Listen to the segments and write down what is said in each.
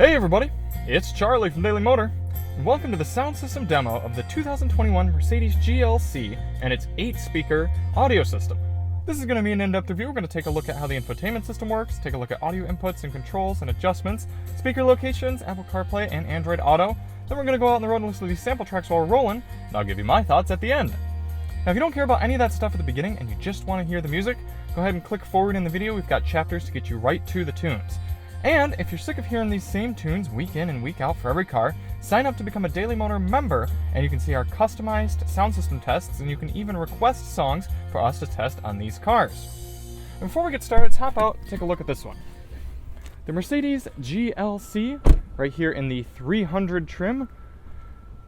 Hey everybody, it's Charlie from Daily Motor, and welcome to the sound system demo of the 2021 Mercedes GLC and its 8-speaker audio system. This is going to be an in-depth review. We're going to take a look at how the infotainment system works, take a look at audio inputs and controls and adjustments, speaker locations, Apple CarPlay, and Android Auto. Then we're going to go out on the road and listen to these sample tracks while we're rolling, and I'll give you my thoughts at the end. Now if you don't care about any of that stuff at the beginning and you just want to hear the music, go ahead and click forward in the video. We've got chapters to get you right to the tunes. And if you're sick of hearing these same tunes week in and week out for every car, sign up to become a Daily Motor member, and you can see our customized sound system tests, and you can even request songs for us to test on these cars. And before we get started, let's hop out and take a look at this one. The Mercedes GLC, right here in the 300 trim.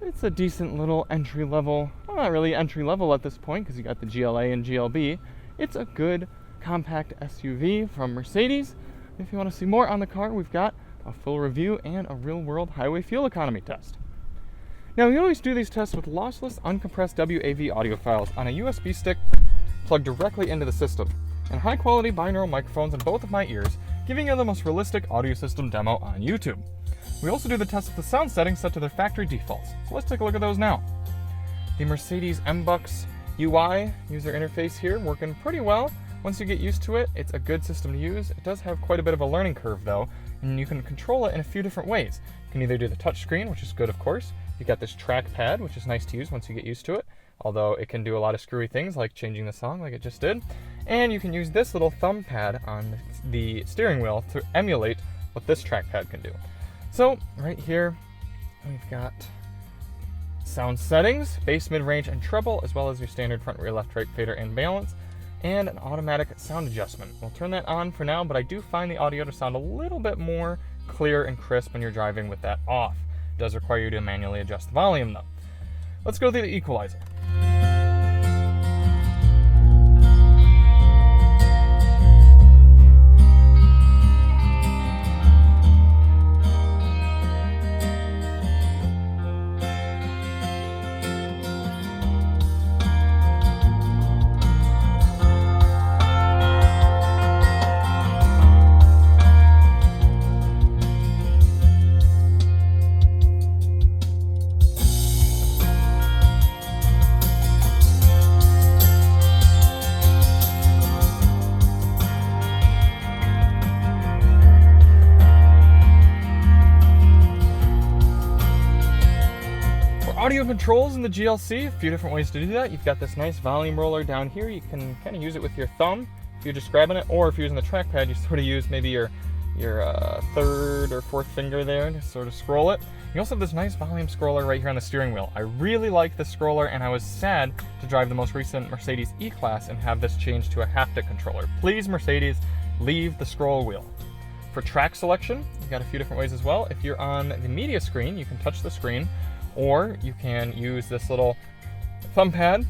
It's a decent little entry-level, well, not really entry-level at this point because you got the GLA and GLB. It's a good compact SUV from Mercedes. If you want to see more on the car, we've got a full review and a real-world highway fuel economy test. Now, we always do these tests with lossless, uncompressed WAV audio files on a USB stick plugged directly into the system, and high-quality binaural microphones in both of my ears, giving you the most realistic audio system demo on YouTube. We also do the test with the sound settings set to their factory defaults, so let's take a look at those now. The Mercedes MBUX UI user interface here working pretty well. Once you get used to it, it's a good system to use. It does have quite a bit of a learning curve though, and you can control it in a few different ways. You can either do the touch screen, which is good of course. You got this trackpad, which is nice to use once you get used to it, although it can do a lot of screwy things like changing the song like it just did. And you can use this little thumb pad on the steering wheel to emulate what this trackpad can do. So right here, we've got sound settings, bass, mid-range, and treble, as well as your standard front, rear, left, right, fader, and balance, and an automatic sound adjustment. We'll turn that on for now, but I do find the audio to sound a little bit more clear and crisp when you're driving with that off. It does require you to manually adjust the volume though. Let's go to the equalizer. Audio controls in the GLC, a few different ways to do that. You've got this nice volume roller down here. You can kind of use it with your thumb if you're just grabbing it, or if you're using the trackpad, you sort of use maybe your third or fourth finger there to sort of scroll it. You also have this nice volume scroller right here on the steering wheel. I really like the scroller, and I was sad to drive the most recent Mercedes E-Class and have this changed to a haptic controller. Please, Mercedes, leave the scroll wheel. For track selection, you've got a few different ways as well. If you're on the media screen, you can touch the screen, or you can use this little thumb pad,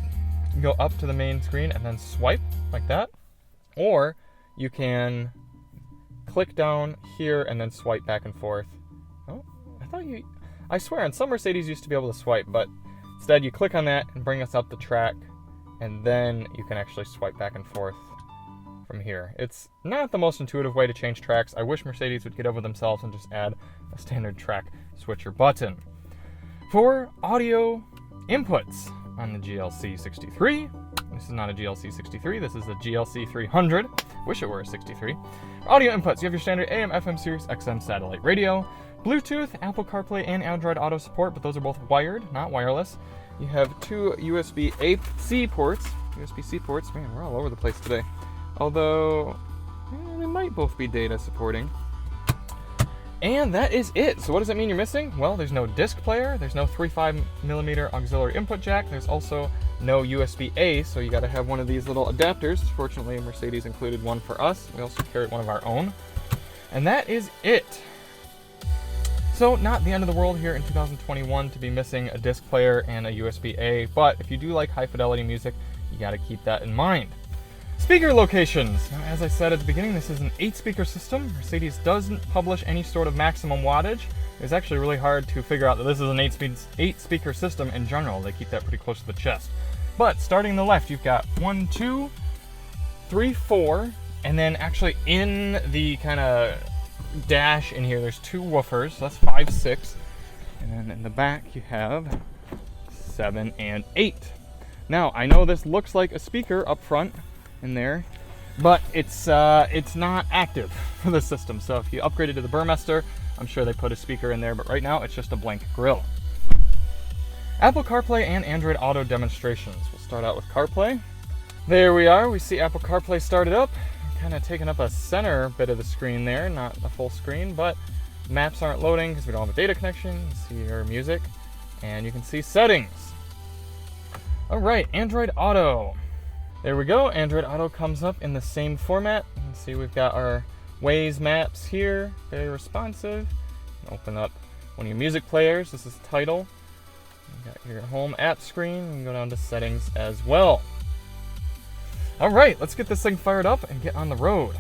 go up to the main screen and then swipe like that. Or you can click down here and then swipe back and forth. Oh, I swear on some Mercedes used to be able to swipe, but instead you click on that and bring us up the track, and then you can actually swipe back and forth from here. It's not the most intuitive way to change tracks. I wish Mercedes would get over themselves and just add a standard track switcher button. For audio inputs on the GLC 63, this is not a GLC 63, this is a GLC 300. Wish it were a 63. For audio inputs, you have your standard AM, FM, Sirius XM satellite radio, Bluetooth, Apple CarPlay, and Android Auto support, but those are both wired, not wireless. You have two USB-C ports. USB-C ports, man, we're all over the place today. Although, they might both be data supporting. And that is it. So what does that mean you're missing? Well, there's no disc player, there's no 3.5mm auxiliary input jack, there's also no USB-A, so you gotta have one of these little adapters. Fortunately, Mercedes included one for us. We also carried one of our own. And that is it. So not the end of the world here in 2021 to be missing a disc player and a USB-A, but if you do like high fidelity music, you gotta keep that in mind. Speaker locations. Now, as I said at the beginning, this is an 8-speaker system. Mercedes doesn't publish any sort of maximum wattage. It's actually really hard to figure out that this is an 8-speaker system in general. They keep that pretty close to the chest. But starting on the left, you've got 1, 2, 3, 4, and then actually in the kind of dash in here, there's 2 woofers, so that's 5, 6. And then in the back you have 7 and 8. Now, I know this looks like a speaker up front in there, but it's not active for the system. So if you upgrade it to the Burmester, I'm sure they put a speaker in there, but right now it's just a blank grill. Apple CarPlay and Android Auto demonstrations. We'll start out with CarPlay. There we are. We see Apple CarPlay started up, kind of taking up a center bit of the screen there, not a full screen, but maps aren't loading because we don't have a data connection. You see your music, and you can see settings. All right, Android Auto. There we go. Android Auto comes up in the same format. You can see we've got our Waze maps here, very responsive. Open up one of your music players. This is Tidal. You got your home app screen. You can go down to settings as well. All right, let's get this thing fired up and get on the road.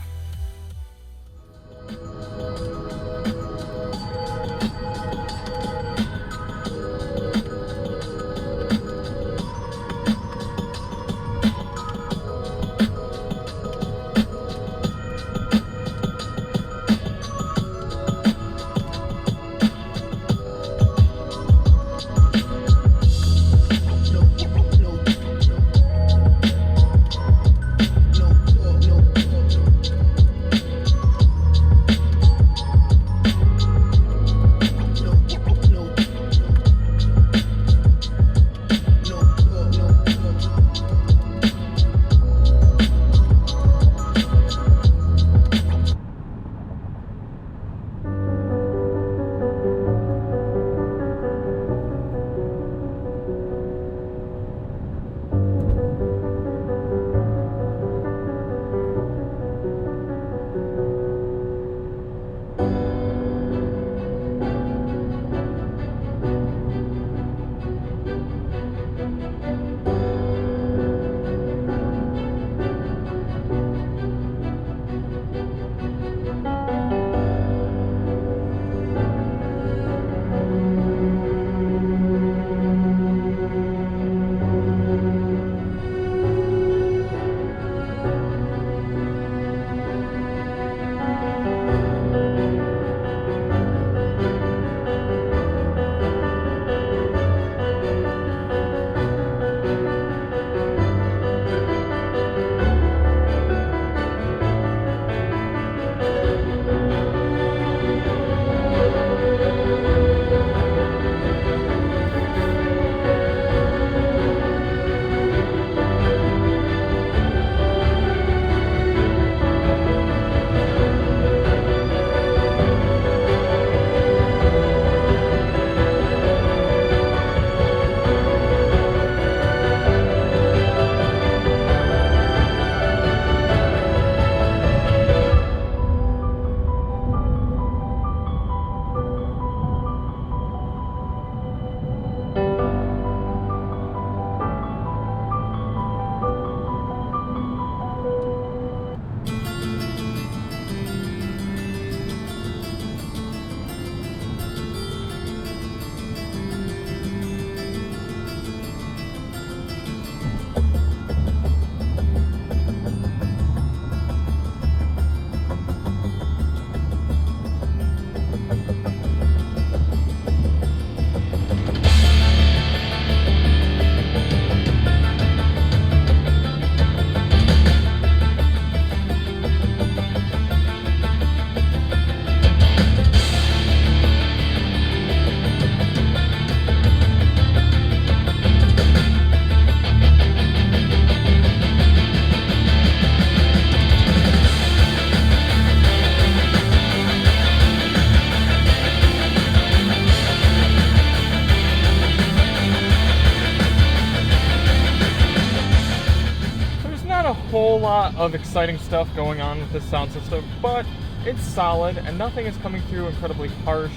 whole lot of exciting stuff going on with this sound system, but it's solid and nothing is coming through incredibly harsh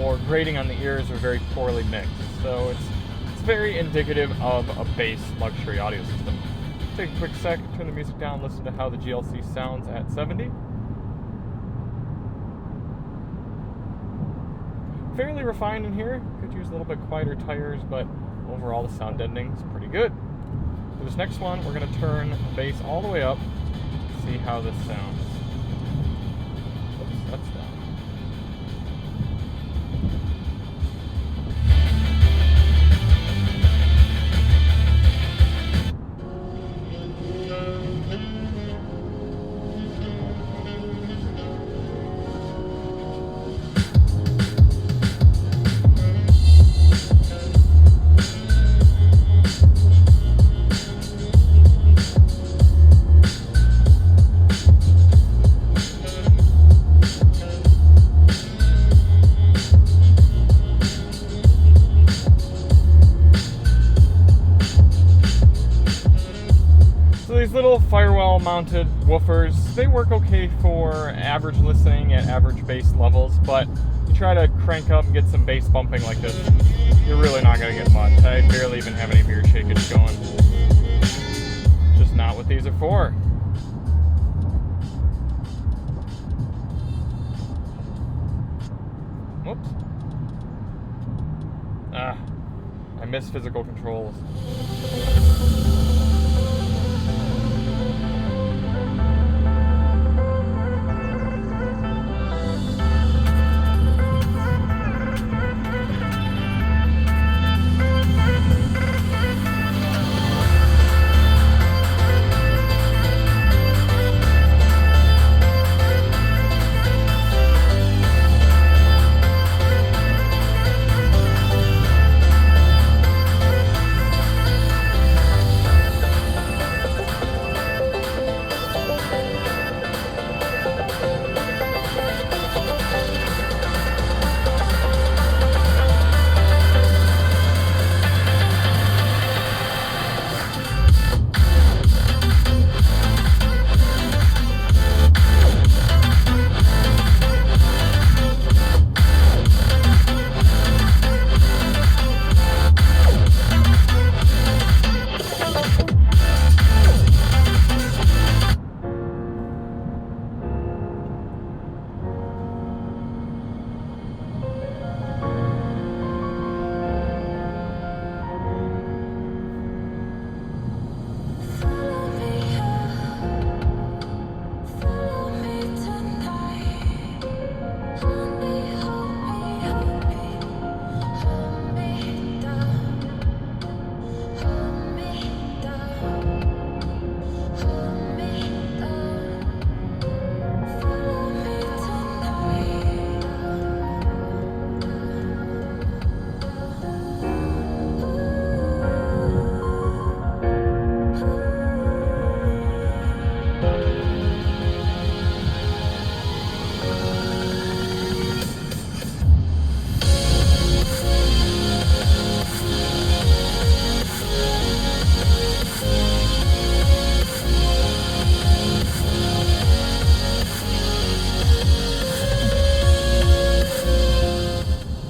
or grating on the ears or very poorly mixed. So it's very indicative of a bass luxury audio system. Take a quick sec, turn the music down, listen to how the GLC sounds at 70. Fairly refined in here. Could use a little bit quieter tires, but overall the sound deadening is pretty good. For this next one, we're going to turn the bass all the way up, see how this sounds. Oops, that's down. these little firewall mounted woofers, they work okay for average listening at average bass levels, but you try to crank up and get some bass bumping like this, you're really not going to get much. I barely even have any mirror shakage going. Just not what these are for. Whoops. I miss physical controls.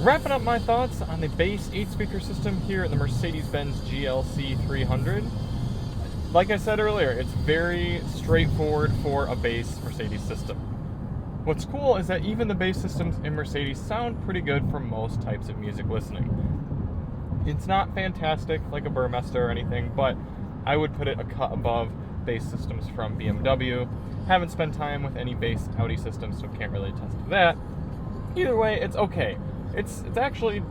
Wrapping up my thoughts on the bass 8-speaker system here in the Mercedes-Benz GLC 300. Like I said earlier, it's very straightforward for a bass Mercedes system. What's cool is that even the bass systems in Mercedes sound pretty good for most types of music listening. It's not fantastic like a Burmester or anything, but I would put it a cut above bass systems from BMW. Haven't spent time with any bass Audi systems, so can't really attest to that. Either way, it's okay. It's actually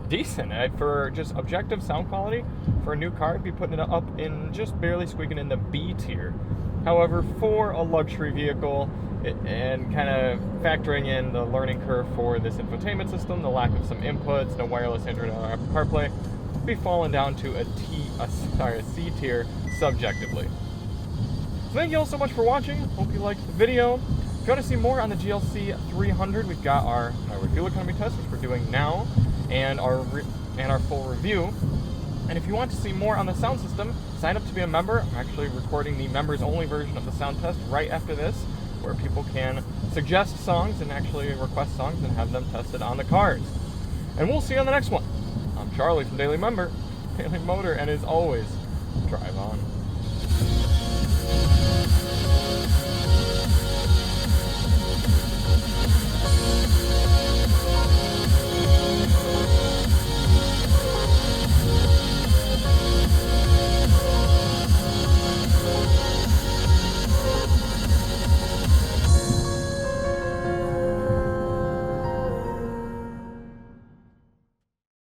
decent for just objective sound quality. For a new car, I'd be putting it up in just barely squeaking in the B tier. However, for a luxury vehicle and kind of factoring in the learning curve for this infotainment system, the lack of some inputs, no wireless Android or Apple CarPlay, it'd be falling down to a C tier subjectively. So thank you all so much for watching. Hope you liked the video. If you want to see more on the GLC 300, we've got our refuel economy test, which we're doing now, and our full review. And if you want to see more on the sound system, sign up to be a member. I'm actually recording the members-only version of the sound test right after this, where people can suggest songs and actually request songs and have them tested on the cars. And we'll see you on the next one. I'm Charlie from Daily Member, Daily Motor, and as always, drive on.